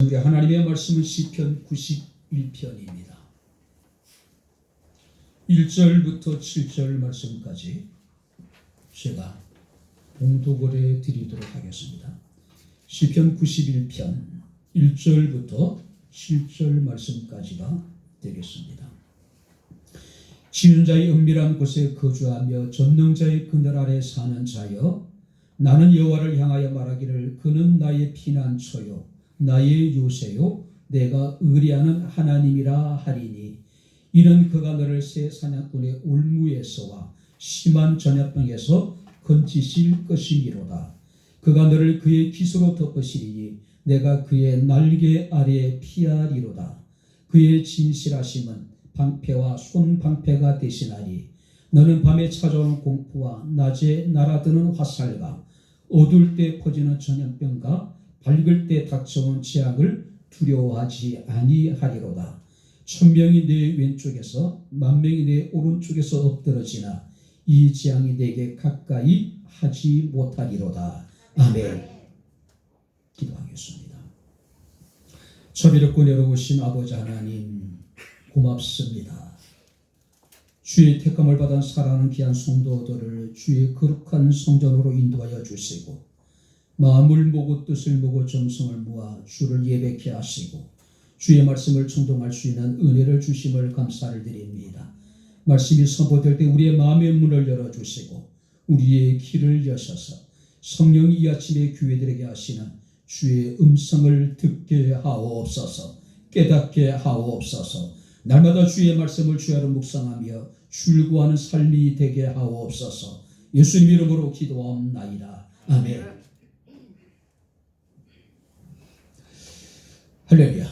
우리 하나님의 말씀은 시편 91편입니다. 1절부터 7절 말씀까지 제가 봉독을 해드리도록 하겠습니다. 시편 91편 1절부터 7절 말씀까지가 되겠습니다. 지은 자의 은밀한 곳에 거주하며 전능자의 그늘 아래 사는 자여, 나는 여호와를 향하여 말하기를 그는 나의 피난처요 나의 요새요 내가 의뢰하는 하나님이라 하리니, 이는 그가 너를 새 사냥꾼의 올무에서와 심한 전염병에서 건지실 것이미로다. 그가 너를 그의 깃으로 덮으시리니 내가 그의 날개 아래에 피하리로다. 그의 진실하심은 방패와 손방패가 되시나니, 너는 밤에 찾아오는 공포와 낮에 날아드는 화살과 어두울 때 퍼지는 전염병과 밝을 때 닥쳐온 재앙을 두려워하지 아니하리로다. 1000명이 내 왼쪽에서 10,000명이 내 오른쪽에서 엎드러지나 이 재앙이 내게 가까이 하지 못하리로다. 아멘. 기도하겠습니다. 자비롭고 내려오신 아버지 하나님, 고맙습니다. 주의 택감을 받은 사랑하는 귀한 성도들을 주의 거룩한 성전으로 인도하여 주시고, 마음을 모고 뜻을 모고 정성을 모아 주를 예배케 하시고 주의 말씀을 청동할 수 있는 은혜를 주심을 감사를 드립니다. 말씀이 선포될 때 우리의 마음의 문을 열어주시고 우리의 귀를 여셔서 성령이 이 아침에 교회들에게 하시는 주의 음성을 듣게 하옵소서. 깨닫게 하옵소서. 날마다 주의 말씀을 주야로 묵상하며 출구하는 삶이 되게 하옵소서. 예수님 이름으로 기도하옵나이다. 아멘. 할렐루야.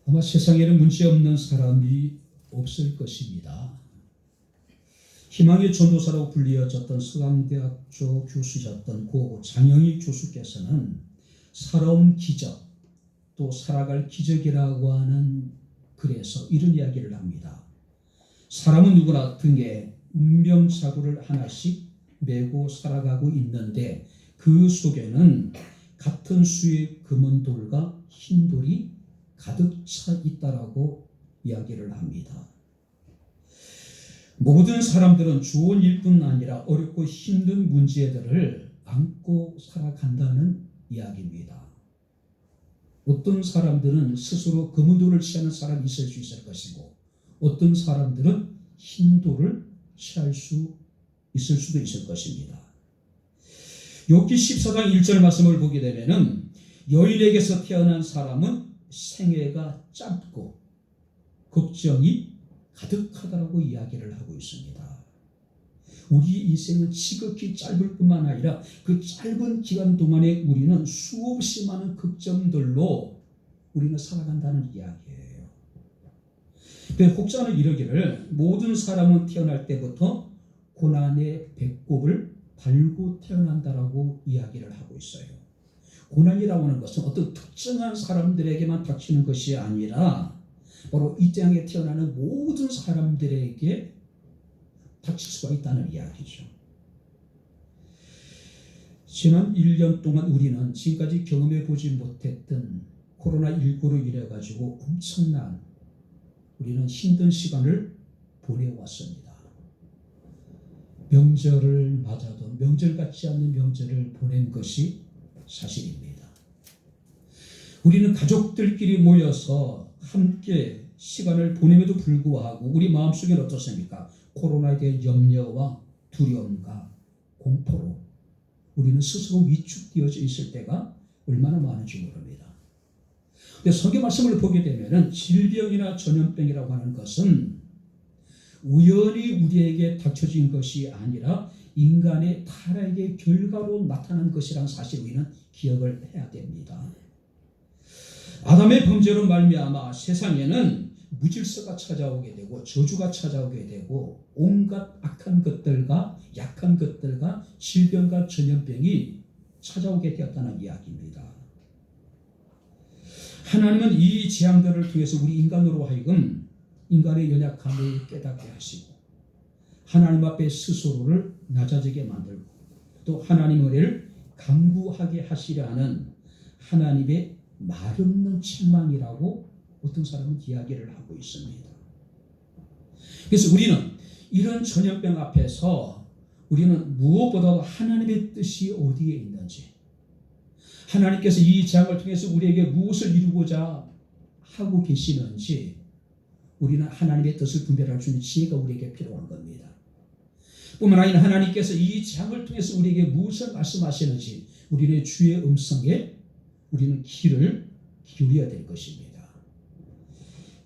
아마 세상에는 문제없는 사람이 없을 것입니다. 희망의 전도사라고 불리어졌던 서강대학교 교수셨던 고 장영희 교수께서는 살아온 기적, 또 살아갈 기적이라고 하는 글에서 이런 이야기를 합니다. 사람은 누구나 등에 운명사고를 하나씩 메고 살아가고 있는데 그 속에는 같은 수의 금은 돌과 흰 돌이 가득 차 있다라고 이야기를 합니다. 모든 사람들은 좋은 일뿐 아니라 어렵고 힘든 문제들을 안고 살아간다는 이야기입니다. 어떤 사람들은 스스로 금은 돌을 취하는 사람이 있을 수 있을 것이고, 어떤 사람들은 흰 돌을 취할 수 있을 수도 있을 것입니다. 욥기 14장 1절 말씀을 보게 되면은 여인에게서 태어난 사람은 생애가 짧고 걱정이 가득하다라고 이야기를 하고 있습니다. 우리 인생은 지극히 짧을 뿐만 아니라 그 짧은 기간 동안에 우리는 수없이 많은 걱정들로 우리는 살아간다는 이야기예요. 그래서 혹자는 이러기를 모든 사람은 태어날 때부터 고난의 배꼽을 달고 태어난다라고 이야기를 하고 있어요. 고난이라고 하는 것은 어떤 특정한 사람들에게만 닥치는 것이 아니라 바로 이 땅에 태어나는 모든 사람들에게 닥칠 수가 있다는 이야기죠. 지난 1년 동안 우리는 지금까지 경험해 보지 못했던 코로나19로 인해 가지고 엄청난 우리는 힘든 시간을 보내왔습니다. 명절을 맞아도 명절 같지 않는 명절을 보낸 것이 사실입니다. 우리는 가족들끼리 모여서 함께 시간을 보냄에도 불구하고 우리 마음속에는 어떻습니까? 코로나에 대한 염려와 두려움과 공포로 우리는 스스로 위축되어져 있을 때가 얼마나 많은지 모릅니다. 근데 성경 말씀을 보게 되면은 질병이나 전염병이라고 하는 것은 우연히 우리에게 닥쳐진 것이 아니라 인간의 타락의 결과로 나타난 것이라는 사실을 우리는 기억을 해야 됩니다. 아담의 범죄로 말미암아 세상에는 무질서가 찾아오게 되고 저주가 찾아오게 되고 온갖 악한 것들과 약한 것들과 질병과 전염병이 찾아오게 되었다는 이야기입니다. 하나님은 이 재앙들을 통해서 우리 인간으로 하여금 인간의 연약함을 깨닫게 하시고 하나님 앞에 스스로를 낮아지게 만들고 또 하나님의 은혜를 강구하게 하시려는 하나님의 말없는 책망이라고 어떤 사람은 이야기를 하고 있습니다. 그래서 우리는 이런 전염병 앞에서 우리는 무엇보다도 하나님의 뜻이 어디에 있는지, 하나님께서 이 재앙을 통해서 우리에게 무엇을 이루고자 하고 계시는지 우리는 하나님의 뜻을 분별할 수 있는 지혜가 우리에게 필요한 겁니다. 뿐만 아니라 하나님께서 이 재앙을 통해서 우리에게 무엇을 말씀하시는지 우리의 주의 음성에 우리는 귀를 기울여야 될 것입니다.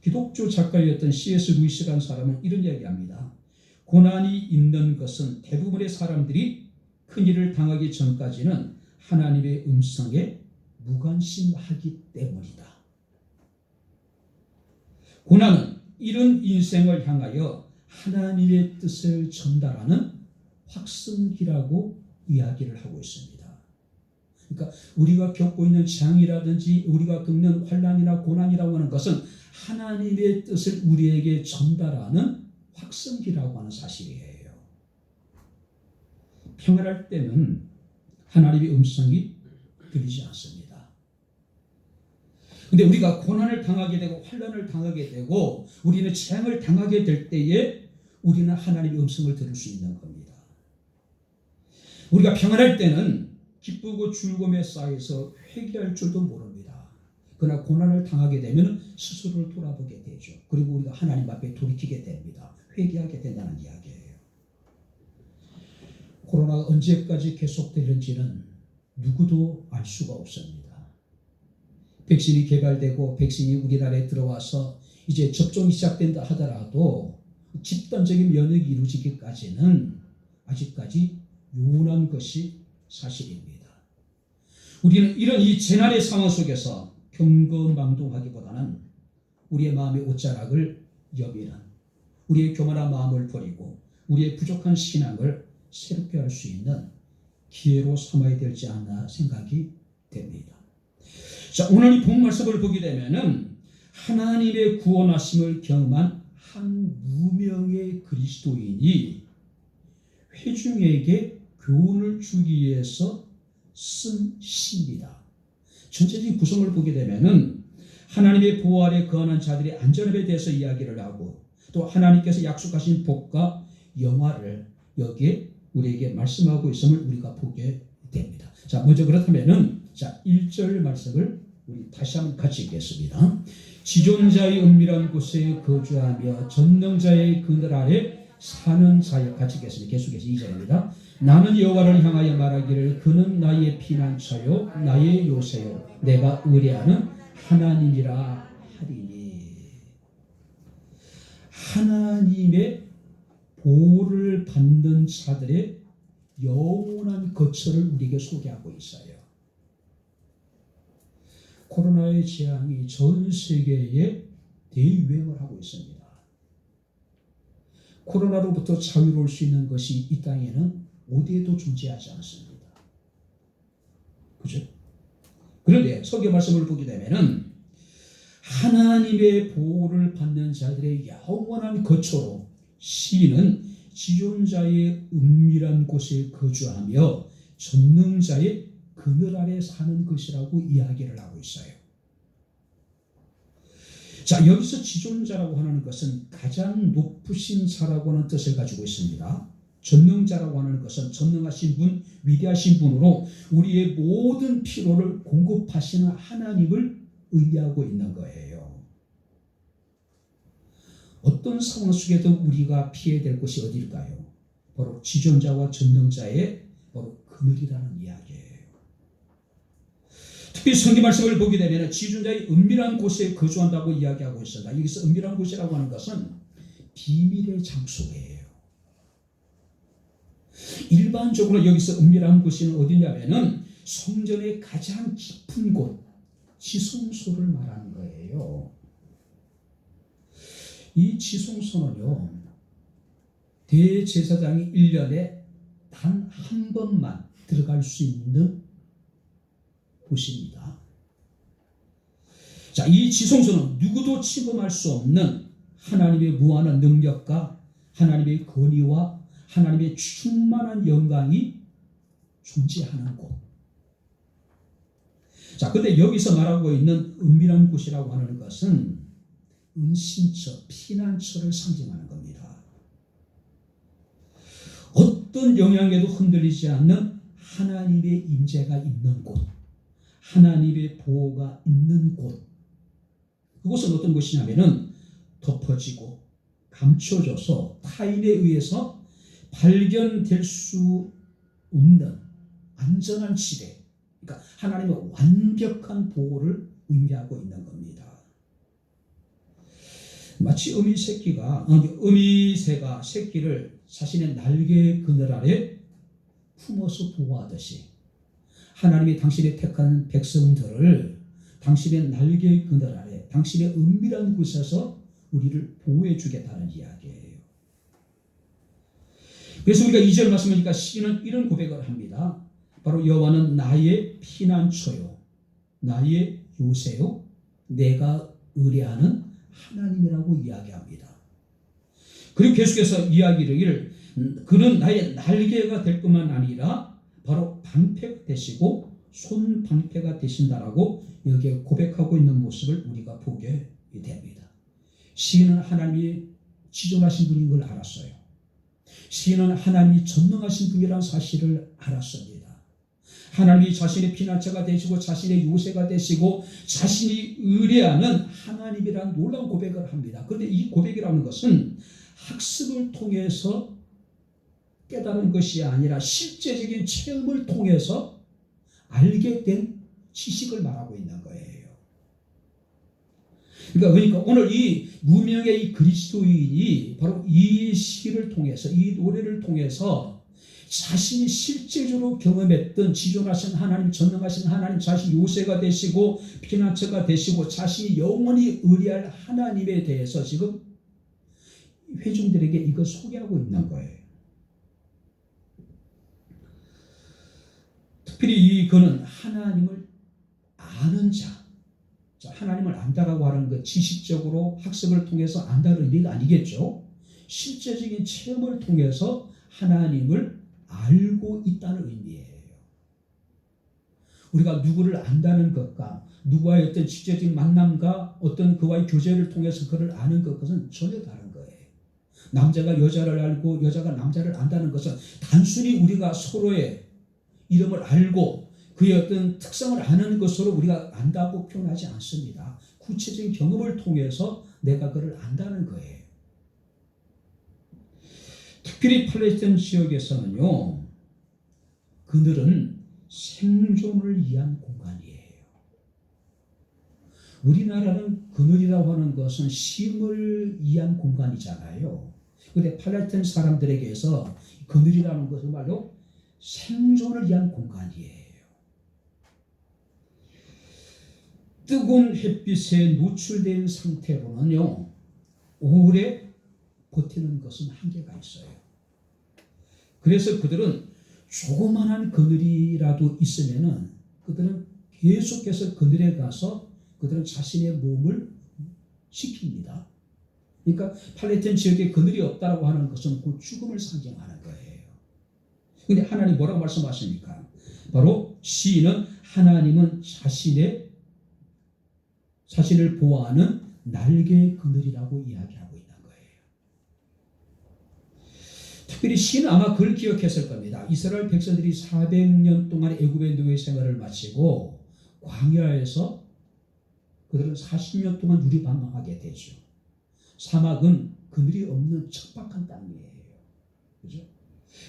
기독교 작가였던 C.S. 루이스라는 사람은 이런 이야기합니다. 고난이 있는 것은 대부분의 사람들이 큰일을 당하기 전까지는 하나님의 음성에 무관심하기 때문이다. 고난은 이런 인생을 향하여 하나님의 뜻을 전달하는 확성기라고 이야기를 하고 있습니다. 그러니까 우리가 겪고 있는 재앙이라든지 우리가 겪는 환난이나 고난이라고 하는 것은 하나님의 뜻을 우리에게 전달하는 확성기라고 하는 사실이에요. 평안할 때는 하나님의 음성이 들리지 않습니다. 그런데 우리가 고난을 당하게 되고 환난을 당하게 되고 우리는 재앙을 당하게 될 때에 우리는 하나님의 음성을 들을 수 있는 겁니다. 우리가 평안할 때는 기쁘고 즐거움에 쌓여서 회개할 줄도 모릅니다. 그러나 고난을 당하게 되면 스스로를 돌아보게 되죠. 그리고 우리가 하나님 앞에 돌이키게 됩니다. 회개하게 된다는 이야기예요. 코로나가 언제까지 계속될는지는 누구도 알 수가 없습니다. 백신이 개발되고 백신이 우리나라에 들어와서 이제 접종이 시작된다 하더라도 집단적인 면역이 이루어지기까지는 아직까지 요원한 것이 사실입니다. 우리는 이런 이 재난의 상황 속에서 경거망동하기보다는 우리의 마음의 옷자락을 여미는, 우리의 교만한 마음을 버리고 우리의 부족한 신앙을 새롭게 할 수 있는 기회로 삼아야 되지 않나 생각이 됩니다. 자, 오늘 이 본 말씀을 보게 되면은 하나님의 구원하심을 경험한 한 무명의 그리스도인이 회중에게 교훈을 주기 위해서 쓴 시입니다. 전체적인 구성을 보게 되면은 하나님의 보호 아래 거하는 자들의 안전함에 대해서 이야기를 하고 또 하나님께서 약속하신 복과 영화를 여기에 우리에게 말씀하고 있음을 우리가 보게 됩니다. 자, 먼저 그렇다면은 자, 1절 말씀을 우리 다시 한번 같이 읽겠습니다. 지존자의 은밀한 곳에 거주하며 전능자의 그늘 아래 사는 자여, 같이 읽겠습니다. 계속해서 2절입니다. 나는 여호와를 향하여 말하기를 그는 나의 피난처요 나의 요새요 내가 의뢰하는 하나님이라 하리니. 하나님의 보호를 받는 자들의 영원한 거처를 우리에게 소개하고 있어요. 코로나의 재앙이 전 세계에 대유행을 하고 있습니다. 코로나로부터 자유로울 수 있는 것이 이 땅에는 어디에도 존재하지 않습니다. 그죠? 그런데 설교 말씀을 보게 되면은 하나님의 보호를 받는 자들의 영원한 거처로 시인은 지존자의 은밀한 곳에 거주하며 전능자의 그늘 아래 사는 것이라고 이야기를 하고 있어요. 자, 여기서 지존자라고 하는 것은 가장 높으신 자라고 하는 뜻을 가지고 있습니다. 전능자라고 하는 것은 전능하신 분, 위대하신 분으로 우리의 모든 필요를 공급하시는 하나님을 의미하고 있는 거예요. 어떤 상황 속에도 우리가 피해야 될 것이 어디일까요? 바로 지존자와 전능자의 바로 그늘이라는 이야기예요. 특히 성경 말씀을 보게 되면 지존자의 은밀한 곳에 거주한다고 이야기하고 있습니다. 여기서 은밀한 곳이라고 하는 것은 비밀의 장소예요. 일반적으로 여기서 은밀한 곳이 어디냐면은 성전의 가장 깊은 곳, 지성소를 말하는 거예요. 이 지성소는요, 대제사장이 1년에 단 한 번만 들어갈 수 있는 곳입니다. 자, 이 지성소는 누구도 침범할 수 없는 하나님의 무한한 능력과 하나님의 권위와 하나님의 충만한 영광이 존재하는 곳. 자, 근데 여기서 말하고 있는 은밀한 곳이라고 하는 것은 은신처, 피난처를 상징하는 겁니다. 어떤 영향에도 흔들리지 않는 하나님의 임재가 있는 곳, 하나님의 보호가 있는 곳. 그것은 어떤 곳이냐면은 덮어지고 감춰져서 타인에 의해서 발견될 수 없는 안전한 지대. 그러니까 하나님의 완벽한 보호를 의미하고 있는 겁니다. 마치 어미새가 새끼를 자신의 날개 그늘 아래 품어서 보호하듯이 하나님이 당신의 택한 백성들을 당신의 날개 그늘 아래 당신의 은밀한 곳에서 우리를 보호해 주겠다는 이야기예요. 그래서 우리가 2절 말씀하니까 시인은 이런 고백을 합니다. 바로 여호와는 나의 피난처요, 나의 요새요, 내가 의뢰하는 하나님이라고 이야기합니다. 그리고 계속해서 이야기를 그는 나의 날개가 될 뿐만 아니라 바로 방패가 되시고 손방패가 되신다라고 여기에 고백하고 있는 모습을 우리가 보게 됩니다. 시인은 하나님이 지존하신 분인 걸 알았어요. 시인은 하나님이 전능하신 분이라는 사실을 알았습니다. 하나님이 자신의 피난처가 되시고 자신의 요새가 되시고 자신이 의뢰하는 하나님이라는 놀라운 고백을 합니다. 그런데 이 고백이라는 것은 학습을 통해서 깨달은 것이 아니라 실제적인 체험을 통해서 알게 된 지식을 말하고 있는 거예요. 그러니까 오늘 이 무명의 이 그리스도인이 바로 이 시를 통해서 이 노래를 통해서 자신이 실제적으로 경험했던 지존하신 하나님, 전능하신 하나님, 자신 요새가 되시고 피난처가 되시고 자신이 영원히 의뢰할 하나님에 대해서 지금 회중들에게 이걸 소개하고 있는 거예요. 특별히 그는 하나님을 아는 자, 하나님을 안다라고 하는 것 지식적으로 학습을 통해서 안다는 의미가 아니겠죠. 실제적인 체험을 통해서 하나님을 알고 있다는 의미예요. 우리가 누구를 안다는 것과 누구와의 어떤 직접적인 만남과 어떤 그와의 교제를 통해서 그를 아는 것은 전혀 다른 거예요. 남자가 여자를 알고 여자가 남자를 안다는 것은 단순히 우리가 서로의 이름을 알고 그의 어떤 특성을 아는 것으로 우리가 안다고 표현하지 않습니다. 구체적인 경험을 통해서 내가 그를 안다는 거예요. 특별히 팔레스타인 지역에서는요, 그늘은 생존을 위한 공간이에요. 우리나라는 그늘이라고 하는 것은 쉼을 위한 공간이잖아요. 그런데 팔레스타인 사람들에게서 그늘이라는 것은 말로 생존을 위한 공간이에요. 뜨거운 햇빛에 노출된 상태로는요, 오래 버티는 것은 한계가 있어요. 그래서 그들은 조그만한 그늘이라도 있으면은 그들은 계속해서 그늘에 가서 그들은 자신의 몸을 지킵니다. 그러니까 팔레스타인 지역에 그늘이 없다라고 하는 것은 그 죽음을 상징하는 거예요. 그런데 하나님 뭐라고 말씀하십니까? 바로 시인은 하나님은 자신을 보호하는 날개 그늘이라고 이야기하고 있는 거예요. 특별히 시인은 아마 그걸 기억했을 겁니다. 이스라엘 백성들이 400년 동안 애굽의 노예 생활을 마치고 광야에서 그들은 40년 동안 유리방황하게 되죠. 사막은 그늘이 없는 척박한 땅이에요. 그죠?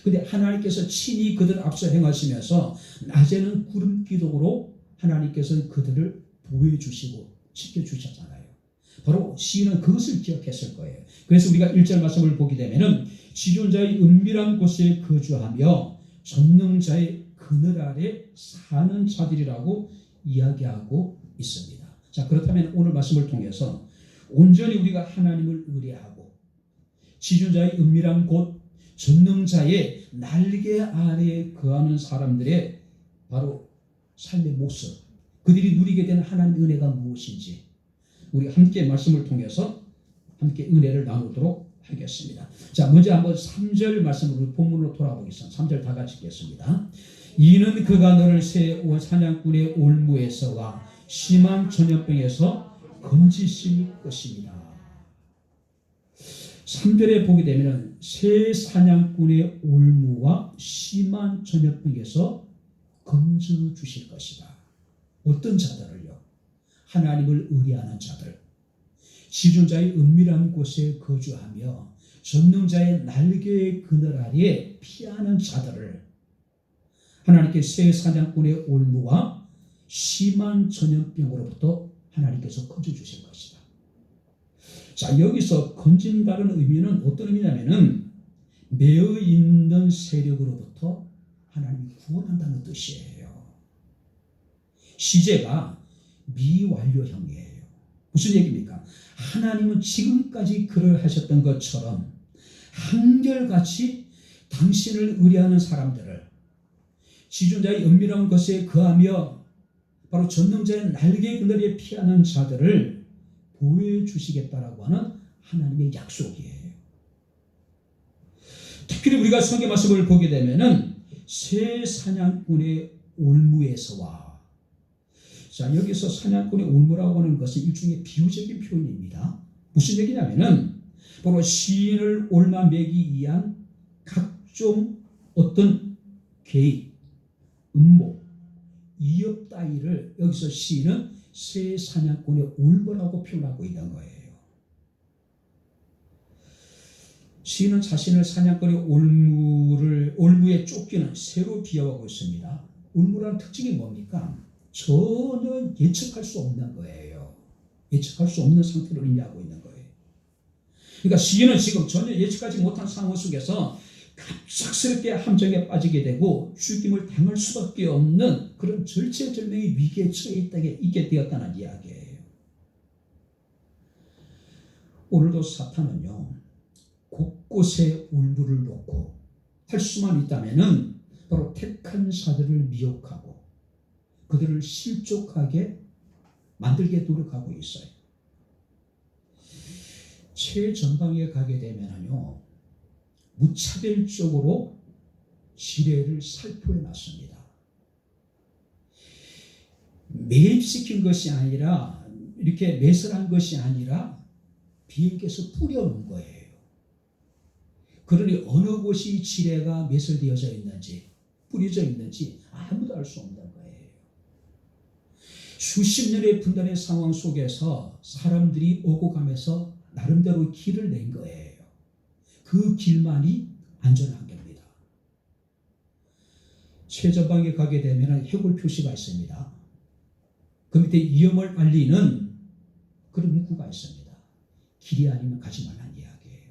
근데 하나님께서 친히 그들 앞서 행하시면서 낮에는 구름 기둥으로 하나님께서 그들을 보호해 주시고 지켜주셨잖아요. 바로 시인은 그것을 기억했을 거예요. 그래서 우리가 1절 말씀을 보게 되면은 지존자의 은밀한 곳에 거주하며 전능자의 그늘 아래 사는 자들이라고 이야기하고 있습니다. 자, 그렇다면 오늘 말씀을 통해서 온전히 우리가 하나님을 의뢰하고 지존자의 은밀한 곳, 전능자의 날개 아래에 거하는 사람들의 바로 삶의 모습, 그들이 누리게 되는 하나님의 은혜가 무엇인지 우리 함께 말씀을 통해서 함께 은혜를 나누도록 하겠습니다. 자, 먼저 한번 3절 말씀으로 본문으로 돌아보겠습니다. 3절 다 같이 읽겠습니다. 이는 그가 너를 새 사냥꾼의 올무에서와 심한 전염병에서 건지실 것입니다. 3절에 보게 되면 새 사냥꾼의 올무와 심한 전염병에서 건져 주실 것이다. 어떤 자들을요? 하나님을 의뢰하는 자들, 지존자의 은밀한 곳에 거주하며 전능자의 날개의 그늘 아래에 피하는 자들을 하나님께 새 사냥꾼의 올무와 심한 전염병으로부터 하나님께서 건져 주실 것이다. 자, 여기서 건진다는 의미는 어떤 의미냐면은 매어 있는 세력으로부터 하나님이 구원한다는 뜻이에요. 시제가 미완료형이에요. 무슨 얘기입니까? 하나님은 지금까지 그러하셨던 것처럼 한결같이 당신을 의뢰하는 사람들을 지존자의 은밀한 것에 거하며 바로 전능자의 날개 그늘에 피하는 자들을 보여주시겠다라고 하는 하나님의 약속이에요. 특히 우리가 성경 말씀을 보게 되면은 새 사냥꾼의 올무에서와, 자, 여기서 사냥꾼의 올무라고 하는 것은 일종의 비유적인 표현입니다. 무슨 얘기냐면은 바로 시인을 옮아매기 위한 각종 어떤 계획, 음모, 위협 따위를 여기서 시인은 새 사냥꾼의 올무라고 표현하고 있는 거예요. 시인은 자신을 사냥꾼의 올무에 쫓기는 새로 비유하고 있습니다. 올무라는 특징이 뭡니까? 전혀 예측할 수 없는 거예요. 예측할 수 없는 상태를 의미하고 있는 거예요. 그러니까 시인은 지금 전혀 예측하지 못한 상황 속에서 갑작스럽게 함정에 빠지게 되고 죽임을 당할 수밖에 없는 그런 절체절명의 위기에 처해 있게 되었다는 이야기예요. 오늘도 사탄은요, 곳곳에 올무를 놓고 할 수만 있다면은 바로 택한 자들을 미혹하고 그들을 실족하게 만들게 노력하고 있어요. 최전방에 가게 되면은요, 무차별적으로 지뢰를 살포해 놨습니다. 매입시킨 것이 아니라, 이렇게 매설한 것이 아니라 비행기에서 뿌려놓은 거예요. 그러니 어느 곳이 지뢰가 매설되어져 있는지, 뿌려져 있는지 아무도 알 수 없는 거예요. 수십 년의 분단의 상황 속에서 사람들이 오고 가면서 나름대로 길을 낸 거예요. 그 길만이 안전한 겁니다. 최전방에 가게 되면 해골 표시가 있습니다. 그 밑에 위험을 알리는 그런 문구가 있습니다. 길이 아니면 가지 말라는 이야기예요.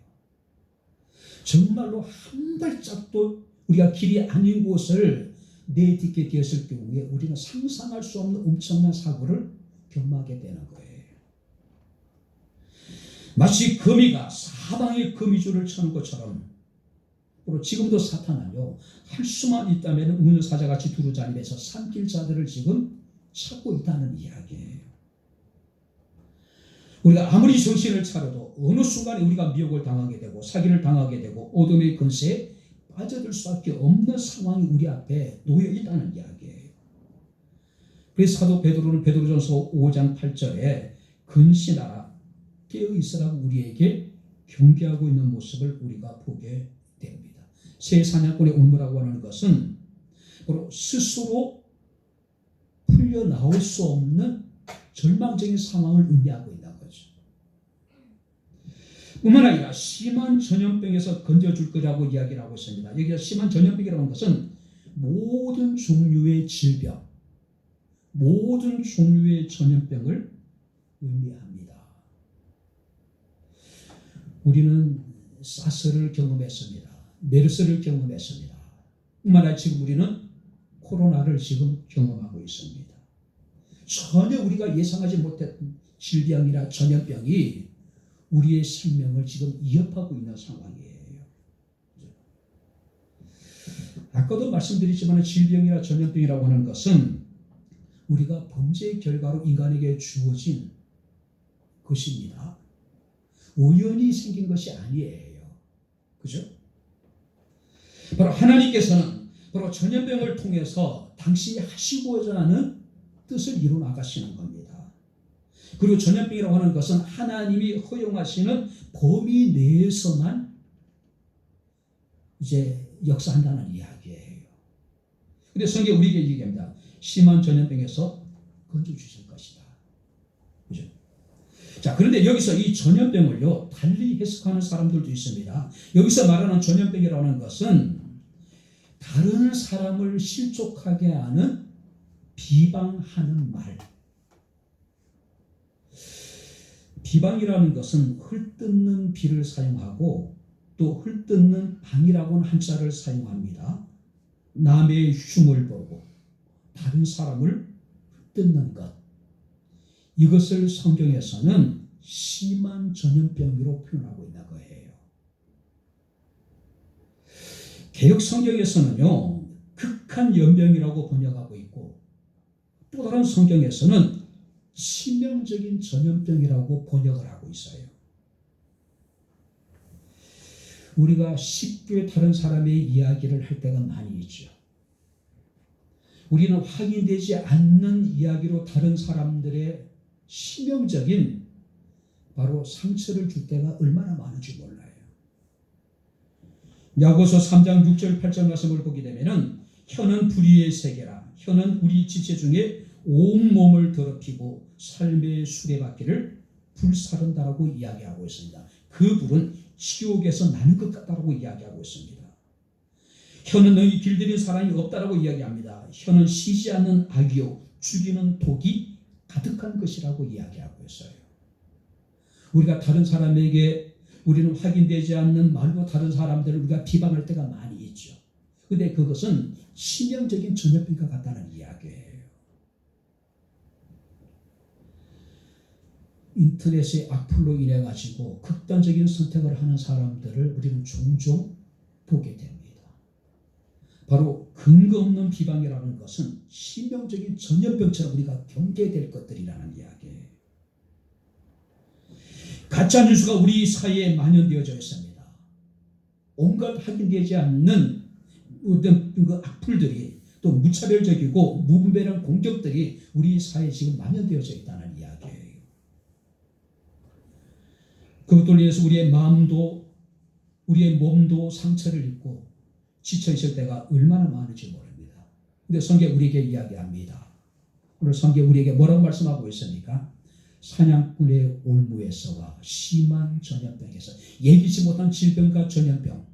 정말로 한 발짝도 우리가 길이 아닌 곳을 내딛게 되었을 경우에 우리는 상상할 수 없는 엄청난 사고를 경험하게 되는 거예요. 마치 거미가 사방에 거미줄을 쳐는 것처럼 지금도 사탄은요, 할 수만 있다면 우는 사자같이 두루자리에서 삼킬 자들을 지금 찾고 있다는 이야기예요. 우리가 아무리 정신을 차려도 어느 순간에 우리가 미혹을 당하게 되고 사기를 당하게 되고 어둠의 근세에 빠져들 수밖에 없는 상황이 우리 앞에 놓여 있다는 이야기예요. 그래서 사도 베드로는 베드로전서 5장 8절에 근신하라, 깨어 있으라고 우리에게 경계하고 있는 모습을 우리가 보게 됩니다. 새 사냥꾼의 올무라고 하는 것은 바로 스스로 풀려 나올 수 없는 절망적인 상황을 의미하고 있는 거죠. 뿐만 아니라 심한 전염병에서 건져줄 거라고 이야기를 하고 있습니다. 여기서 심한 전염병이라는 것은 모든 종류의 질병, 모든 종류의 전염병을 의미합니다. 우리는 사스를 경험했습니다. 메르스를 경험했습니다. 뿐만 아니라 지금 우리는 코로나를 지금 경험하고 있습니다. 전혀 우리가 예상하지 못했던 질병이나 전염병이 우리의 생명을 지금 위협하고 있는 상황이에요. 아까도 말씀드렸지만 질병이나 전염병이라고 하는 것은 우리가 범죄의 결과로 인간에게 주어진 것입니다. 우연히 생긴 것이 아니에요. 그죠? 바로 하나님께서는 바로 전염병을 통해서 당신이 하시고자 하는 뜻을 이루 나가시는 겁니다. 그리고 전염병이라고 하는 것은 하나님이 허용하시는 범위 내에서만 이제 역사한다는 이야기예요. 근데 성경 우리에게 얘기합니다. 심한 전염병에서 건져 주실 것이다. 그죠? 자, 그런데 여기서 이 전염병을요, 달리 해석하는 사람들도 있습니다. 여기서 말하는 전염병이라는 것은 다른 사람을 실족하게 하는 비방하는 말. 비방이라는 것은 헐뜯는 비를 사용하고 또 헐뜯는 방이라고는 한자를 사용합니다. 남의 흉을 보고 다른 사람을 헐뜯는 것. 이것을 성경에서는 심한 전염병으로 표현하고 있는 거예요. 개역 성경에서는요, 극한 연병이라고 번역하고 있고 또 다른 성경에서는 치명적인 전염병이라고 번역을 하고 있어요. 우리가 쉽게 다른 사람의 이야기를 할 때가 많이 있죠. 우리는 확인되지 않는 이야기로 다른 사람들의 치명적인 바로 상처를 줄 때가 얼마나 많은지 몰라요. 야고보서 3장 6절 8절 말씀을 보게 되면은 혀는 불의의 세계라. 혀는 우리 지체 중에 온몸을 더럽히고 삶의 수레바퀴를 불사른다라고 이야기하고 있습니다. 그 불은 지옥에서 나는 것 같다라고 이야기하고 있습니다. 혀는 너희 길들인 사람이 없다라고 이야기합니다. 혀는 쉬지 않는 악이요 죽이는 독이 가득한 것이라고 이야기하고 있어요. 우리가 다른 사람에게 우리는 확인되지 않는 말로 다른 사람들을 우리가 비방할 때가 많이 있죠. 그런데 그것은 치명적인 전염병과 같다는 이야기예요. 인터넷의 악플로 인해 가지고 극단적인 선택을 하는 사람들을 우리는 종종 보게 됩니다. 바로 근거 없는 비방이라는 것은 치명적인 전염병처럼 우리가 경계될 것들이라는 이야기예요. 가짜 뉴스가 우리 사회에 만연되어져 있습니다. 온갖 확인되지 않는 어떤 그 악플들이 또 무차별적이고 무분별한 공격들이 우리 사회에 지금 만연되어져 있다는 이야기예요. 그것들로 인해서 우리의 마음도 우리의 몸도 상처를 입고 지쳐 있을 때가 얼마나 많은지 모릅니다. 그런데 성경 우리에게 이야기합니다. 오늘 성경 우리에게 뭐라고 말씀하고 있습니까? 사냥꾼의 올무에서와 심한 전염병에서 예기치 못한 질병과 전염병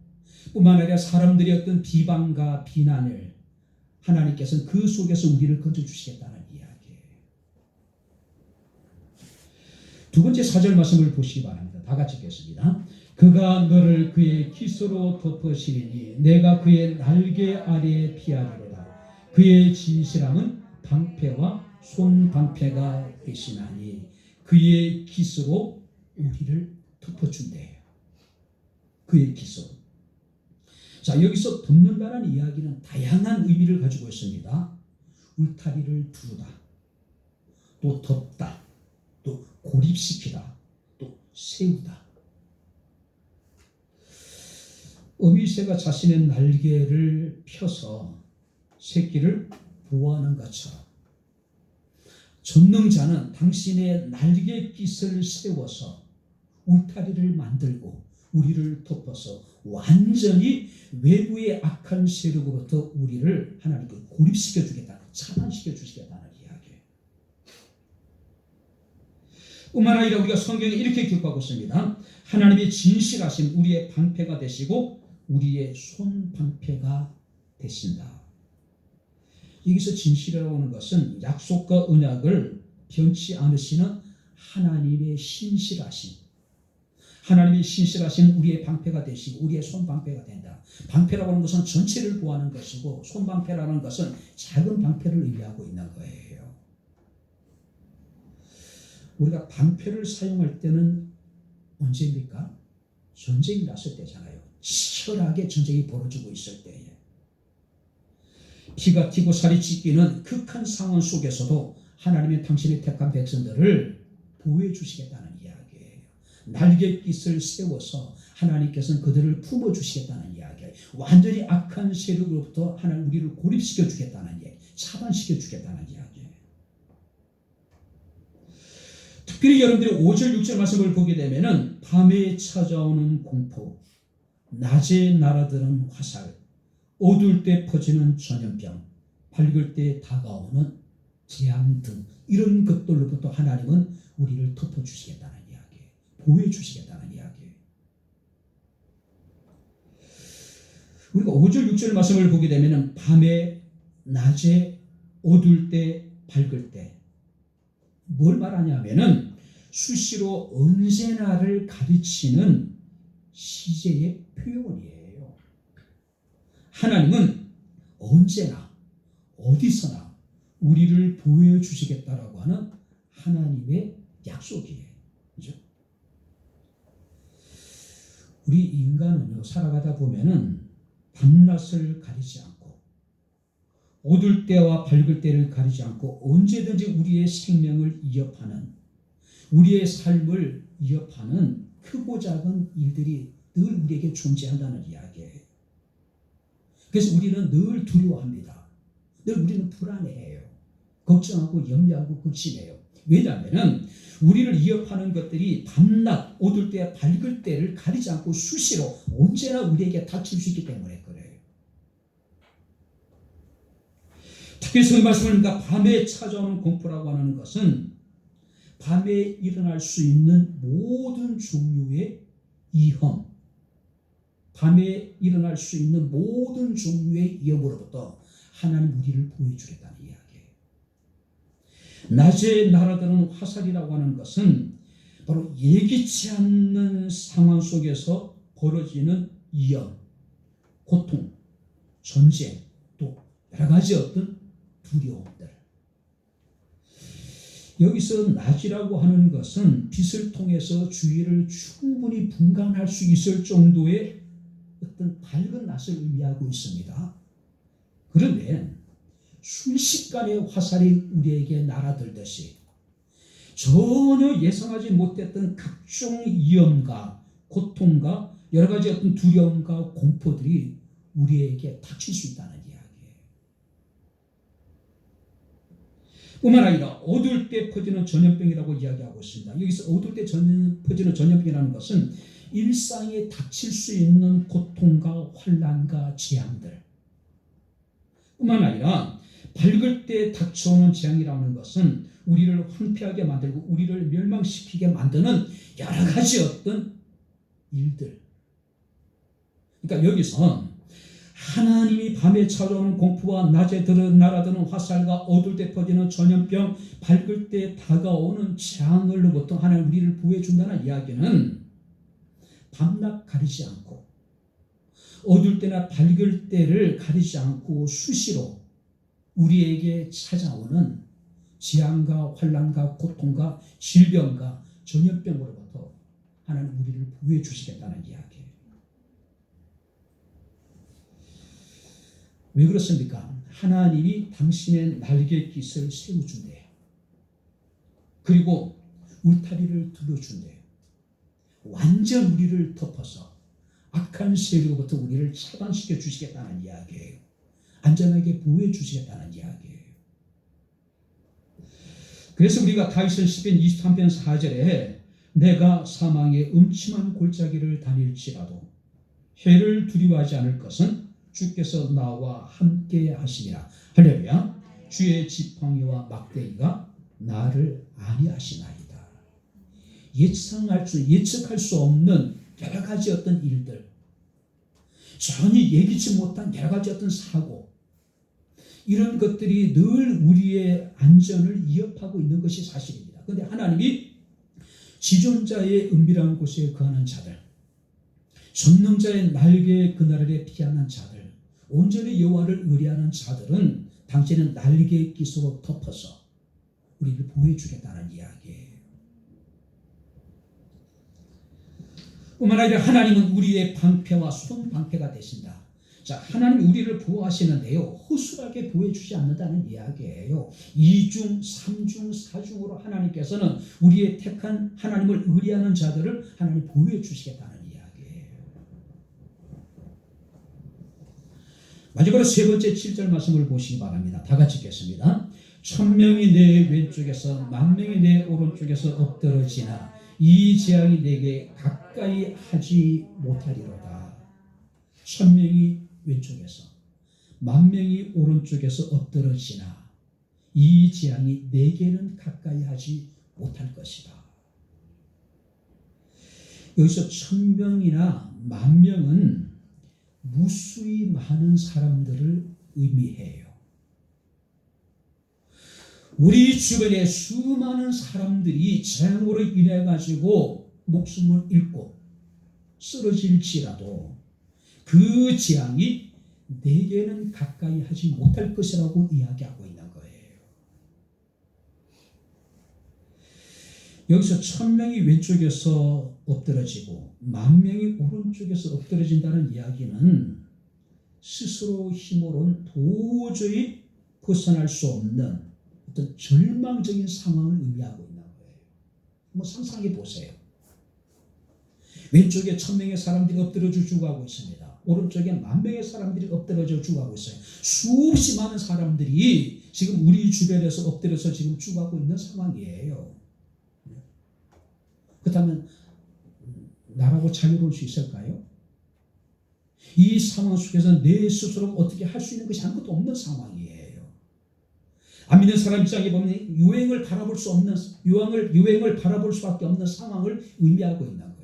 뿐만 아니라 사람들의 어떤 비방과 비난을 하나님께서는 그 속에서 우리를 건져주시겠다는 이야기예요. 두 번째 4절 말씀을 보시기 바랍니다. 다 같이 읽겠습니다. 그가 너를 그의 기소로 덮으시리니 내가 그의 날개 아래에 피하리로다. 그의 진실함은 방패와 손방패가 되시나니 그의 기소로 우리를 덮어준대요. 그의 기소. 자, 여기서 덮는다는 이야기는 다양한 의미를 가지고 있습니다. 울타리를 두르다, 또 덮다, 또 고립시키다, 또 세우다. 어미새가 자신의 날개를 펴서 새끼를 보호하는 것처럼 전능자는 당신의 날개깃을 세워서 울타리를 만들고 우리를 덮어서 완전히 외부의 악한 세력으로부터 우리를 하나님께 고립시켜 주겠다, 차단시켜 주시겠다는 이야기예요. 뿐만 아니라 우리가 성경에 이렇게 기록하고 있습니다. 하나님의 진실하심 우리의 방패가 되시고 우리의 손방패가 되신다. 여기서 진실이라고 하는 것은 약속과 언약을 변치 않으시는 하나님의 신실하심, 하나님의 신실하신 우리의 방패가 되시고 우리의 손방패가 된다. 방패라고 하는 것은 전체를 보호하는 것이고 손방패라는 것은 작은 방패를 의미하고 있는 거예요. 우리가 방패를 사용할 때는 언제입니까? 전쟁이 났을 때잖아요. 치열하게 전쟁이 벌어지고 있을 때에. 피가 튀고 살이 찢기는 극한 상황 속에서도 하나님의 당신의 택한 백성들을 보호해 주시겠다는 이야기예요. 날갯깃을 세워서 하나님께서는 그들을 품어주시겠다는 이야기예요. 완전히 악한 세력으로부터 하나님 우리를 고립시켜 주겠다는 이야기, 차단시켜 주겠다는 이야기예요. 특별히 여러분들이 5절 6절 말씀을 보게 되면은 밤에 찾아오는 공포, 낮에 날아드는 화살, 어두울 때 퍼지는 전염병, 밝을 때 다가오는 재앙 등 이런 것들로부터 하나님은 우리를 덮어주시겠다는 이야기예요. 보호해주시겠다는 이야기예요. 우리가 5절 6절 말씀을 보게 되면 밤에 낮에 어두울 때 밝을 때 뭘 말하냐면은 수시로 언제나를 가르치는 시제의 표현이에요. 하나님은 언제나 어디서나 우리를 보호해 주시겠다라고 하는 하나님의 약속이에요. 그죠? 우리 인간은요, 살아가다 보면은 밤낮을 가리지 않고 어두울 때와 밝을 때를 가리지 않고 언제든지 우리의 생명을 위협하는, 우리의 삶을 위협하는 크고 작은 일들이 늘 우리에게 존재한다는 이야기예요. 그래서 우리는 늘 두려워합니다. 늘 우리는 불안해해요. 걱정하고 염려하고 근심해요. 왜냐하면 우리를 위협하는 것들이 밤낮, 어두울 때, 밝을 때를 가리지 않고 수시로 언제나 우리에게 닥칠 수 있기 때문에 그래요. 특히 그 말씀을 밤에 찾아오는 공포라고 하는 것은 밤에 일어날 수 있는 모든 종류의 위험, 밤에 일어날 수 있는 모든 종류의 위험으로부터 하나님 우리를 보호해 주겠다는 이야기예요. 낮에 날아드는 화살이라고 하는 것은 바로 예기치 않는 상황 속에서 벌어지는 위험, 고통, 전쟁, 또 여러 가지 어떤 두려움들. 여기서 낮이라고 하는 것은 빛을 통해서 주위를 충분히 분간할 수 있을 정도의 어떤 밝은 낮을 의미하고 있습니다. 그런데 순식간에 화살이 우리에게 날아들듯이 전혀 예상하지 못했던 각종 위험과 고통과 여러 가지 어떤 두려움과 공포들이 우리에게 닥칠 수 있다는 이야기예요. 뿐만 아니라 어두울 때 퍼지는 전염병이라고 이야기하고 있습니다. 여기서 어두울 때 퍼지는 전염병이라는 것은 일상에 닥칠 수 있는 고통과 환난과 재앙들, 뿐만 아니라 밝을 때 닥쳐오는 재앙이라는 것은 우리를 황폐하게 만들고 우리를 멸망시키게 만드는 여러 가지 어떤 일들. 그러니까 여기서 하나님이 밤에 찾아오는 공포와 낮에 날아드는 화살과 어두울 때 퍼지는 전염병, 밝을 때 다가오는 재앙으로부터 하나님 우리를 보호해 준다는 이야기는 밤낮 가리지 않고 어두울 때나 밝을 때를 가리지 않고 수시로 우리에게 찾아오는 재앙과 환난과 고통과 질병과 전염병으로부터 하나님 우리를 보호해 주시겠다는 이야기예요. 왜 그렇습니까? 하나님이 당신의 날갯깃을 세워준대요. 그리고 울타리를 들어준대요. 완전 우리를 덮어서 악한 세력으로부터 우리를 차단시켜 주시겠다는 이야기예요. 안전하게 보호해 주시겠다는 이야기예요. 그래서 우리가 다윗은 시편 23편 4절에 내가 사망의 음침한 골짜기를 다닐지라도 해를 두려워하지 않을 것은 주께서 나와 함께 하시니라. 할렐루야. 주의 지팡이와 막대기가 나를 안위하시나이다. 예측할 수 없는 여러 가지 어떤 일들, 전혀 예기치 못한 여러 가지 어떤 사고, 이런 것들이 늘 우리의 안전을 위협하고 있는 것이 사실입니다. 그런데 하나님이 지존자의 은밀한 곳에 거하는 자들, 전능자의 날개 그늘에 피하는 자들, 온전히 여호와를 의뢰하는 자들은 당신은 날개의 깃으로 덮어서 우리를 보호해 주겠다는 이야기예요. 뿐만 아니라 하나님은 우리의 방패와 손방패가 되신다. 자, 하나님 우리를 보호하시는데요, 허술하게 보호해주지 않는다는 이야기예요. 2중, 3중, 4중으로 하나님께서는 우리의 택한 하나님을 의뢰하는 자들을 하나님 보호해 주시겠다는 이야기예요. 마지막으로 세 번째 7절 말씀을 보시기 바랍니다. 다 같이 읽겠습니다. 1000명이 내 왼쪽에서 10,000명이 내 오른쪽에서 엎드러지나 이 재앙이 내게 가까이 하지 못하리로다. 1000명이 왼쪽에서 10,000명이 오른쪽에서 엎드러지나 이 재앙이 내게는 가까이 하지 못할 것이다. 여기서 1000명이나 10,000명은 무수히 많은 사람들을 의미해요. 우리 주변에 수많은 사람들이 재앙으로 인해 가지고 목숨을 잃고 쓰러질지라도 그 재앙이 내게는 가까이 하지 못할 것이라고 이야기하고 있는 거예요. 여기서 1000명이 왼쪽에서 엎드러지고 10,000명이 오른쪽에서 엎드러진다는 이야기는 스스로 힘으로는 도저히 벗어날 수 없는 어떤 절망적인 상황을 의미하고 있는 거예요. 한번 상상해 보세요. 왼쪽에 1000명의 사람들이 엎드러져 죽어가고 있습니다. 오른쪽에 10,000명의 사람들이 엎드러져 죽어가고 있어요. 수없이 많은 사람들이 지금 우리 주변에서 엎드려서 지금 죽어가고 있는 상황이에요. 그렇다면 나라고 자유로울 수 있을까요? 이 상황 속에서 내 스스로 어떻게 할 수 있는 것이 아무것도 없는 상황이에요. 안 믿는 사람 입장에 보면 유행을 바라볼 수 없는, 유행을 바라볼 수밖에 없는 상황을 의미하고 있는 거예요.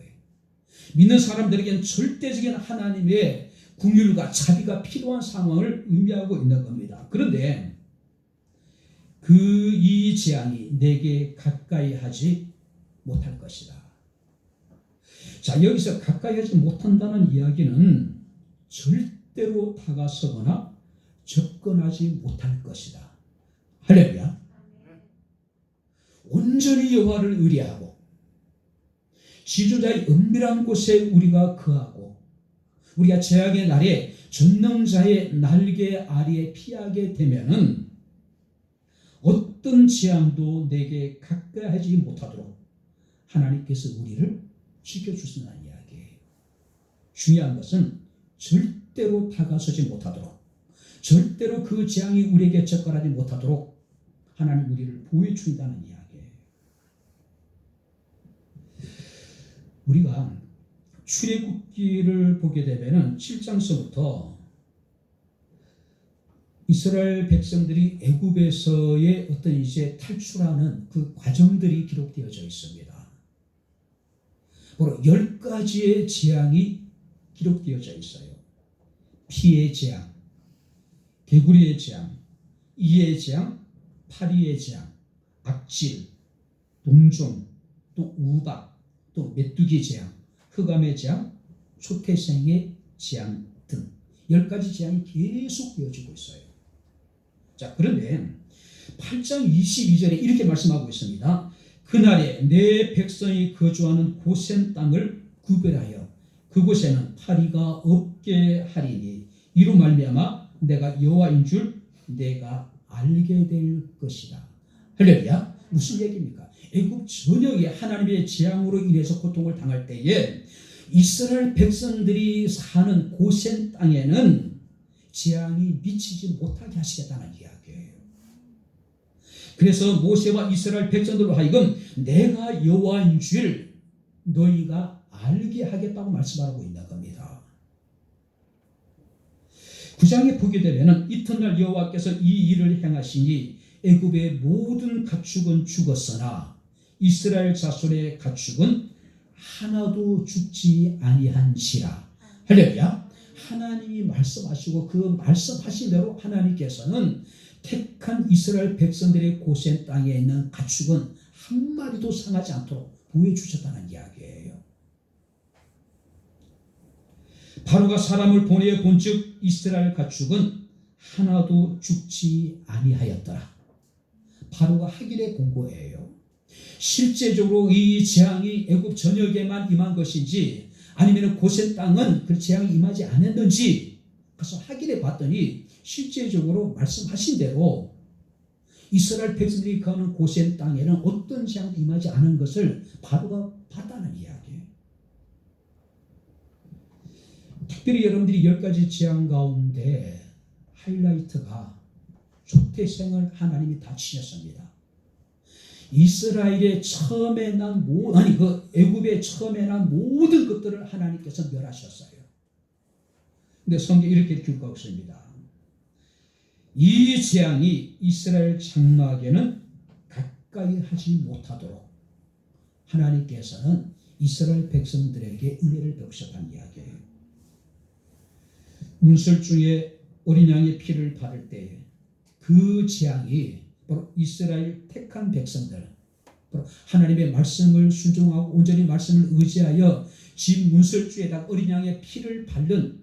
믿는 사람들에게는 절대적인 하나님의 긍휼과 자비가 필요한 상황을 의미하고 있는 겁니다. 그런데 이 재앙이 내게 가까이 하지 못할 것이다. 자, 여기서 가까이 하지 못한다는 이야기는 절대로 다가서거나 접근하지 못할 것이다. 할렐루야. 온전히 여호와를 의뢰하고 지존자의 은밀한 곳에 우리가 거하고 우리가 재앙의 날에 전능자의 날개 아래에 피하게 되면은 어떤 재앙도 내게 가까이 하지 못하도록 하나님께서 우리를 지켜주신다는 이야기예요. 중요한 것은 절대로 다가서지 못하도록, 절대로 그 재앙이 우리에게 접근하지 못하도록 하나님 우리를 보호해 주신다는 이야기예요. 우리가 출애굽기를 보게 되면은 7장서부터 이스라엘 백성들이 애굽에서의 어떤 이제 탈출하는 그 과정들이 기록되어져 있습니다. 바로 10가지의 재앙이 기록되어져 있어요. 피의 재앙, 개구리의 재앙, 이의 재앙, 파리의 재앙, 악질, 동종, 또 우박, 또 메뚜기 재앙, 흑암의 재앙, 초태생의 재앙 등 10가지 재앙이 계속 되어지고 있어요. 자, 그런데 8장 22절에 이렇게 말씀하고 있습니다. 그날에 내 백성이 거주하는 고센 땅을 구별하여 그곳에는 파리가 없게 하리니 이로 말미암아 내가 여호와인 줄 내가 알게 될 것이다. 할렐루야. 무슨 얘기입니까? 애굽 전역에 하나님의 재앙으로 인해서 고통을 당할 때에 이스라엘 백성들이 사는 고센 땅에는 재앙이 미치지 못하게 하시겠다는 이야기예요. 그래서 모세와 이스라엘 백성들로 하여금 내가 여호와인 줄 너희가 알게 하겠다고 말씀하고 있는 겁니다. 9장에 보게 되면 이튿날 여호와께서 이 일을 행하시니 애굽의 모든 가축은 죽었으나 이스라엘 자손의 가축은 하나도 죽지 아니한지라. 할렐루야. 하나님이 말씀하시고 그 말씀하신 대로 하나님께서는 택한 이스라엘 백성들의 고센 땅에 있는 가축은 한 마리도 상하지 않도록 보호해 주셨다는 이야기예요. 바로가 사람을 보내어 본즉 이스라엘 가축은 하나도 죽지 아니하였더라. 바로가 하길의 공고예요. 실제적으로 이 재앙이 애굽 전역에만 임한 것인지 아니면 고센 땅은 그 재앙이 임하지 않았는지 가서 확인해 봤더니 실제적으로 말씀하신 대로 이스라엘 백성들이 거하는 고센 땅에는 어떤 재앙도 임하지 않은 것을 바로가 봤다는 이야기예요. 특별히 여러분들이 10가지 재앙 가운데 하이라이트가 조태생을 하나님이 다 치셨습니다. 이스라엘의 처음에 난 애굽의 처음에 난 모든 것들을 하나님께서 멸하셨어요. 근데 성경에 이렇게 기록하고 있습니다. 이 재앙이 이스라엘 장막에는 가까이 하지 못하도록 하나님께서는 이스라엘 백성들에게 은혜를 베푸셨다는 이야기예요. 문설 중에 어린 양의 피를 바를 때에 그 재앙이 바로 이스라엘 택한 백성들, 바로 하나님의 말씀을 순종하고 온전히 말씀을 의지하여 집 문설주에다 어린 양의 피를 바른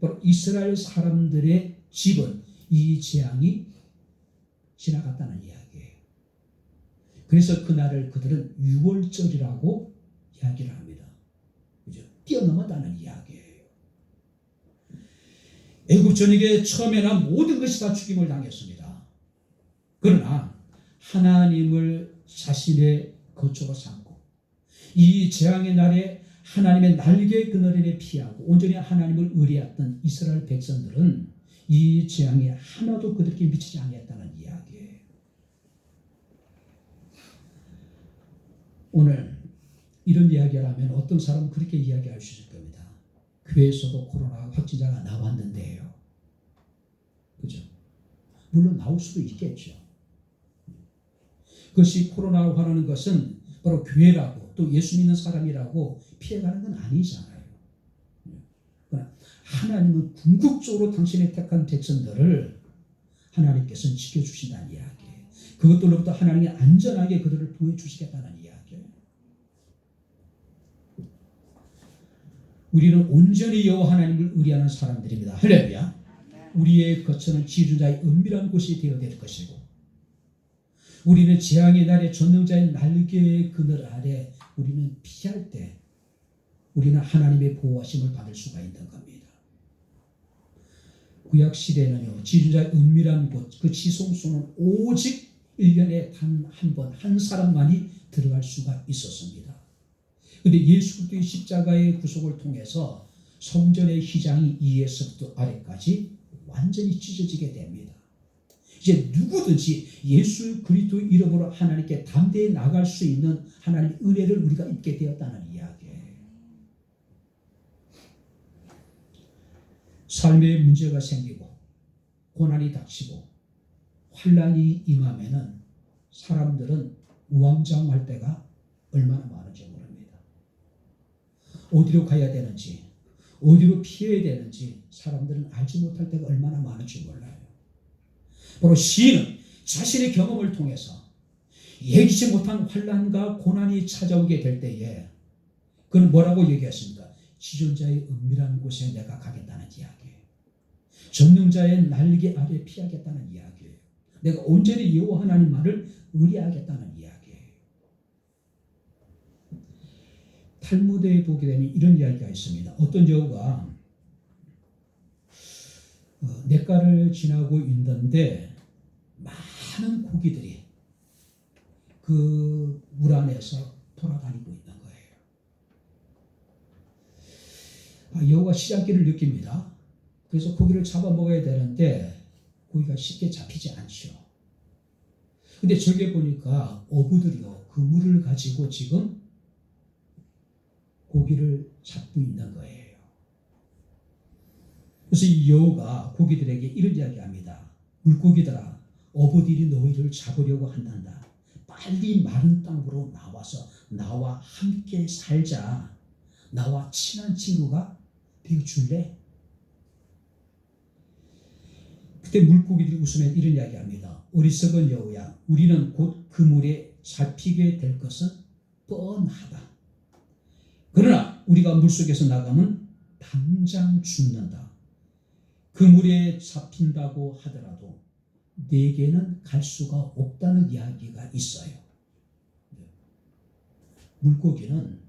바로 이스라엘 사람들의 집은 이 재앙이 지나갔다는 이야기예요. 그래서 그날을 그들은 유월절이라고 이야기를 합니다. 그죠? 뛰어넘었다는 이야기예요. 애굽 전역에 처음에는 모든 것이 다 죽임을 당했습니다. 그러나 하나님을 자신의 거처로 삼고 이 재앙의 날에 하나님의 날개 그늘에 피하고 온전히 하나님을 의뢰했던 이스라엘 백성들은 이 재앙이 하나도 그들에게 미치지 않았다는 이야기예요. 오늘 이런 이야기를 하면 어떤 사람은 그렇게 이야기할 수 있을 겁니다. 교회에서도 코로나 확진자가 나왔는데요. 그죠? 물론 나올 수도 있겠죠. 그것이 코로나로 화나는 것은 바로 교회라고 또 예수 믿는 사람이라고 피해가는 건 아니잖아요. 그러나 하나님은 궁극적으로 당신의 택한 백성들을 하나님께서는 지켜주신다는 이야기예요. 그것들로부터 하나님이 안전하게 그들을 보여주시겠다는 이야기예요. 우리는 온전히 여호와 하나님을 의뢰하는 사람들입니다. 할렐루야. 우리의 거처는 지존자의 은밀한 곳이 되어야 될 것이고 우리는 재앙의 날에 전능자의 날개의 그늘 아래 우리는 피할 때 우리는 하나님의 보호하심을 받을 수가 있는 겁니다. 구약 시대는요, 지존자의 은밀한 곳, 그 지성소는 오직 1년에 단 한 번, 한 사람만이 들어갈 수가 있었습니다. 그런데 예수 그리스도의 십자가의 구속을 통해서 성전의 휘장이 위에서부터 아래까지 완전히 찢어지게 됩니다. 이제 누구든지 예수 그리스도 이름으로 하나님께 담대히 나갈 수 있는 하나님의 은혜를 우리가 입게 되었다는 이야기예요. 삶에 문제가 생기고 고난이 닥치고 환난이 임하면은 사람들은 우왕좌왕할 때가 얼마나 많은지 모릅니다. 어디로 가야 되는지 어디로 피해야 되는지 사람들은 알지 못할 때가 얼마나 많은지 몰라요. 바로 시인은 자신의 경험을 통해서 예기치 못한 환난과 고난이 찾아오게 될 때에 그는 뭐라고 얘기했습니까? 지존자의 은밀한 곳에 내가 가겠다는 이야기예요. 전능자의 날개 아래 피하겠다는 이야기예요. 내가 온전히 여호와 하나님만을 의뢰하겠다는 이야기예요. 탈무드에 보게 되면 이런 이야기가 있습니다. 어떤 여우가 냇가를 지나고 있는데 많은 고기들이 그 물 안에서 돌아다니고 있는 거예요. 여우가 시장기를 느낍니다. 그래서 고기를 잡아먹어야 되는데 고기가 쉽게 잡히지 않죠. 근데 저기 보니까 어부들이요, 그 물을 가지고 지금 고기를 잡고 있는 거예요. 그래서 이 여우가 고기들에게 이런 이야기합니다. 물고기들아, 어부들이 너희를 잡으려고 한단다. 빨리 마른 땅으로 나와서 나와 함께 살자. 나와 친한 친구가 되어줄래? 그때 물고기들이 웃으면 이런 이야기합니다. 어리석은 여우야, 우리는 곧 그 물에 잡히게 될 것은 뻔하다. 그러나 우리가 물속에서 나가면 당장 죽는다. 그 물에 잡힌다고 하더라도 내게는 갈 수가 없다는 이야기가 있어요. 물고기는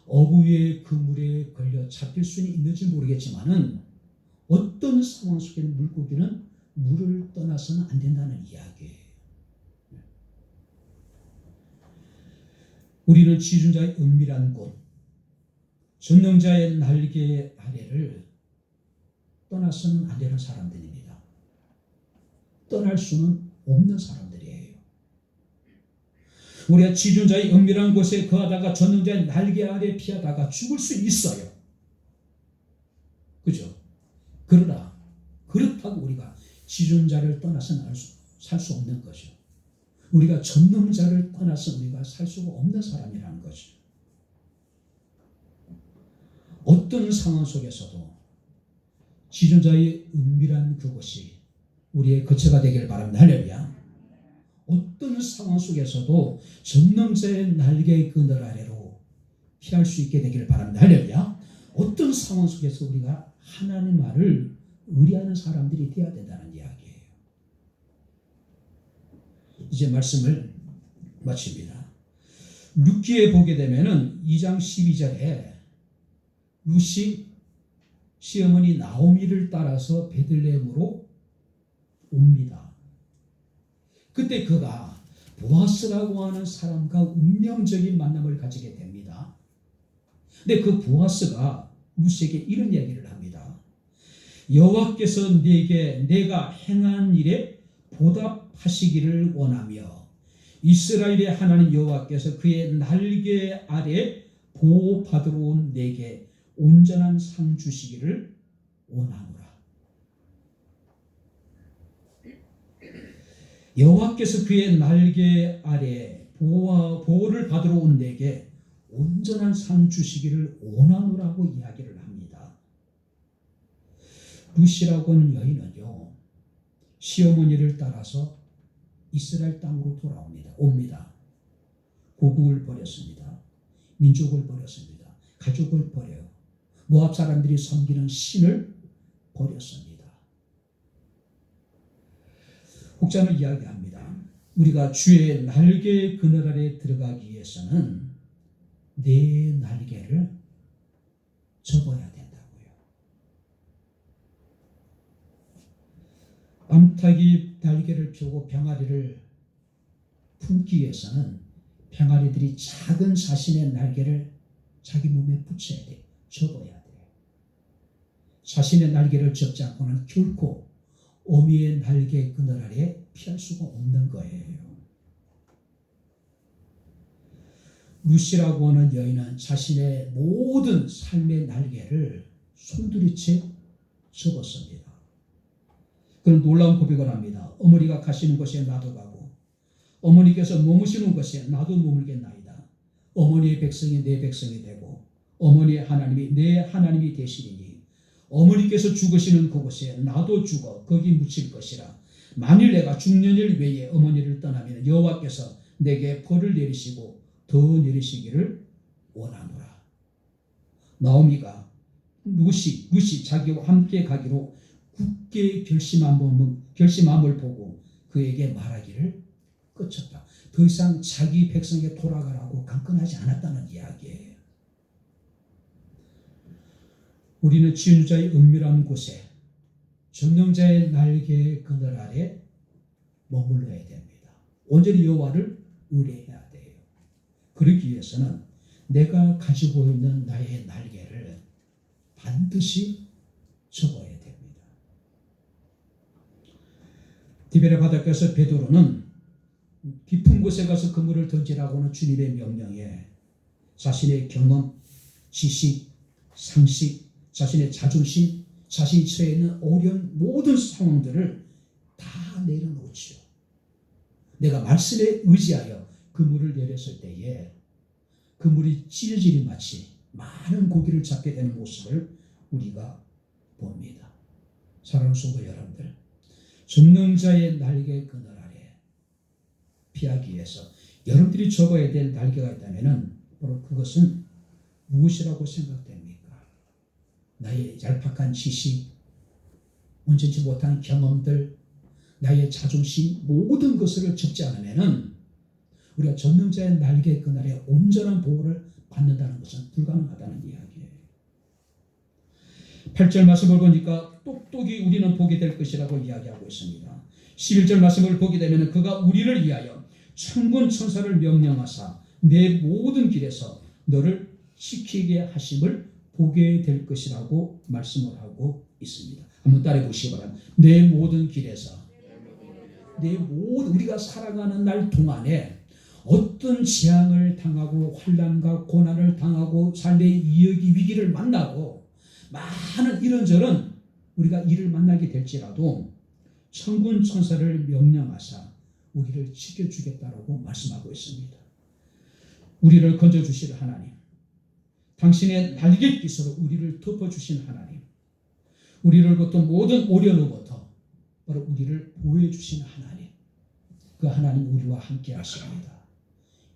어부의 그 물에 걸려 잡힐 수는 있는지 모르겠지만은 어떤 상황 속에 물고기는 물을 떠나서는 안 된다는 이야기예요. 우리는 지존자의 은밀한 곳, 전능자의 날개 아래를 떠나서는 안 되는 사람들입니다. 떠날 수는 없는 사람들이에요. 우리가 지존자의 은밀한 곳에 거하다가 전능자의 날개 아래 피하다가 죽을 수 있어요. 그죠? 그러나 그렇다고 우리가 지존자를 떠나서는 살 수 없는 거죠. 우리가 전능자를 떠나서 우리가 살 수가 없는 사람이라는 거죠. 어떤 상황 속에서도 지존자의 은밀한 그곳이 우리의 거처가 되길 바랍니다. 할렐루야. 어떤 상황 속에서도 전능자의 날개의 그늘 아래로 피할 수 있게 되길 바랍니다. 할렐루야. 어떤 상황 속에서 우리가 하나님의 말을 의뢰하는 사람들이 되어야 된다는 이야기예요. 이제 말씀을 마칩니다. 룻기에 보게 되면은 2장 12절에 룻이 시어머니 나오미를 따라서 베들레헴으로 옵니다. 그때 그가 보아스라고 하는 사람과 운명적인 만남을 가지게 됩니다. 근데 그 보아스가 룻에게 이런 얘기를 합니다. 여호와께서 내게 내가 행한 일에 보답하시기를 원하며 이스라엘의 하나님 여호와께서 그의 날개 아래 보호받으러 온 내게 온전한 상 주시기를 원하노라. 여호와께서 그의 날개 아래 보호를 받으러 온 내게 온전한 상 주시기를 원하노라고 이야기를 합니다. 룻이라고 하는 여인은요, 시어머니를 따라서 이스라엘 땅으로 옵니다. 고국을 버렸습니다. 민족을 버렸습니다. 가족을 버려요. 모압 사람들이 섬기는 신을 버렸습니다. 혹자는 이야기합니다. 우리가 주의 날개 그늘 아래 들어가기 위해서는 내 날개를 접어야 된다고요. 암탉이 날개를 펴고 병아리를 품기 위해서는 병아리들이 작은 자신의 날개를 자기 몸에 붙여야 돼요. 접어야 돼요. 자신의 날개를 접지 않고는 결코 어미의 날개 그늘 아래 피할 수가 없는 거예요. 룻이라고 하는 여인은 자신의 모든 삶의 날개를 손두리째 접었습니다. 그런 놀라운 고백을 합니다. 어머니가 가시는 곳에 나도 가고 어머니께서 머무시는 곳에 나도 머물겠나이다. 어머니의 백성이 내 백성이 되고 어머니의 하나님이 내 하나님이 되시리니 어머니께서 죽으시는 그곳에 나도 죽어 거기 묻힐 것이라. 만일 내가 중년일 외에 어머니를 떠나면 여호와께서 내게 벌을 내리시고 더 내리시기를 원하노라. 나오미가 룻이 자기와 함께 가기로 굳게 결심함을 보고 그에게 말하기를 끝쳤다. 더 이상 자기 백성에게 돌아가라고 강권하지 않았다는 이야기예요. 우리는 지존자의 은밀한 곳에 전능자의 날개 그늘 아래 머물러야 됩니다. 온전히 여호와를 의뢰해야 돼요. 그러기 위해서는 내가 가지고 있는 나의 날개를 반드시 접어야 됩니다. 디베레 바닷가에서 베드로는 깊은 곳에 가서 그물을 던지라고 하는 주님의 명령에 자신의 경험, 지식, 상식, 자신의 자존심, 자신이 처해 있는 어려운 모든 상황들을 다 내려놓지요. 내가 말씀에 의지하여 그물을 내렸을 때에 그물이 찌질이 마치 많은 고기를 잡게 되는 모습을 우리가 봅니다. 사랑하는 성도 여러분들, 전능자의 날개 그늘 아래 피하기 위해서 여러분들이 접어야 될 날개가 있다면 바로 그것은 무엇이라고 생각됩니까? 나의 얄팍한 지식, 온전치 못한 경험들, 나의 자존심, 모든 것을 접지 않으면 우리가 전능자의 날개 그날에 온전한 보호를 받는다는 것은 불가능하다는 이야기예요. 8절 말씀을 보니까 똑똑히 우리는 보게 될 것이라고 이야기하고 있습니다. 11절 말씀을 보게 되면 그가 우리를 위하여 천군 천사를 명령하사 내 모든 길에서 너를 지키게 하심을 보게 될 것이라고 말씀을 하고 있습니다. 한번 따라해 보시기 바랍니다. 내 모든 길에서, 내 모든 우리가 살아가는 날 동안에 어떤 재앙을 당하고 환난과 고난을 당하고 삶의 위기를 만나고 많은 이런저런 우리가 일을 만나게 될지라도 천군 천사를 명령하사 우리를 지켜주겠다라고 말씀하고 있습니다. 우리를 건져주실 하나님, 당신의 날갯깃으로 우리를 덮어주신 하나님, 우리를부터 모든 오련으로부터 바로 우리를 보호해주신 하나님, 그 하나님 우리와 함께 하십니다.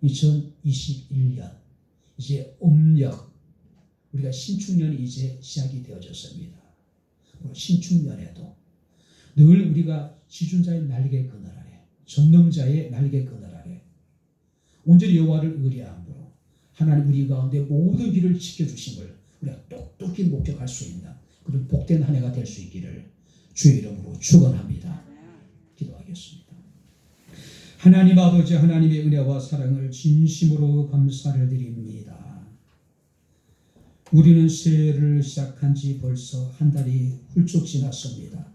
2021년 이제 음력 우리가 신축년이 이제 시작이 되어졌습니다. 신축년에도 늘 우리가 지존자의 날개 그늘 아래, 전능자의 날개 그늘 아래 온전히 여호와를 의뢰함으로 하나님 우리 가운데 모든 길을 지켜주심을 우리가 똑똑히 목격할 수 있는 그런 복된 한 해가 될 수 있기를 주의 이름으로 축원합니다. 기도하겠습니다. 하나님 아버지, 하나님의 은혜와 사랑을 진심으로 감사를 드립니다. 우리는 새해를 시작한 지 벌써 한 달이 훌쩍 지났습니다.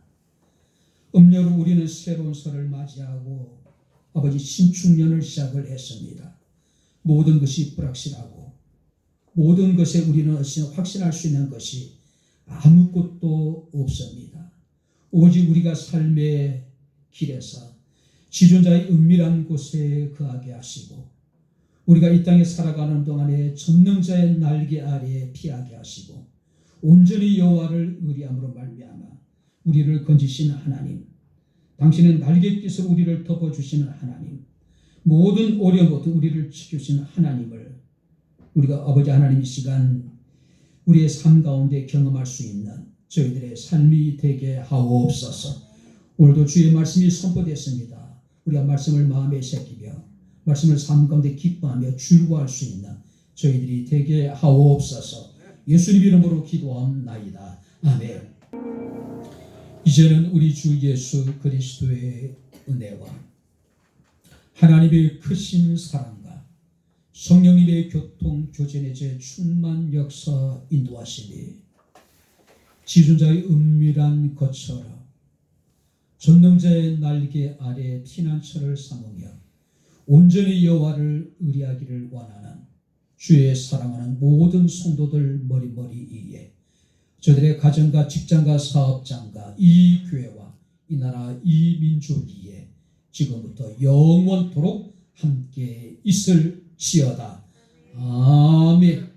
음력으로 우리는 새로운 설을 맞이하고 아버지 신축년을 시작을 했습니다. 모든 것이 불확실하고 모든 것에 우리는 확신할 수 있는 것이 아무것도 없습니다. 오직 우리가 삶의 길에서 지존자의 은밀한 곳에 거하게 하시고 우리가 이 땅에 살아가는 동안에 전능자의 날개 아래에 피하게 하시고 온전히 여호와를 의뢰함으로 말미암아 우리를 건지시는 하나님, 당신의 날갯깃으로 우리를 덮어주시는 하나님, 모든 어려움부터 우리를 지켜주시는 하나님을 우리가 아버지 하나님 이 시간 우리의 삶 가운데 경험할 수 있는 저희들의 삶이 되게 하옵소서. 오늘도 주의 말씀이 선포됐습니다. 우리가 말씀을 마음에 새기며 말씀을 삶 가운데 기뻐하며 즐거워할 수 있는 저희들이 되게 하옵소서. 예수님 이름으로 기도합나이다. 아멘. 이제는 우리 주 예수 그리스도의 은혜와 하나님의 크신 사랑과 성령님의 교통 교제의 제 충만 역사 인도하시니 지존자의 은밀한 것처럼 전능자의 날개 아래 피난처를 삼으며 온전히 여호와를 의뢰하기를 원하는 주의 사랑하는 모든 성도들 머리머리 위에 저들의 가정과 직장과 사업장과 이 교회와 이 나라 이 민족 위에 지금부터 영원토록 함께 있을지어다. 아멘.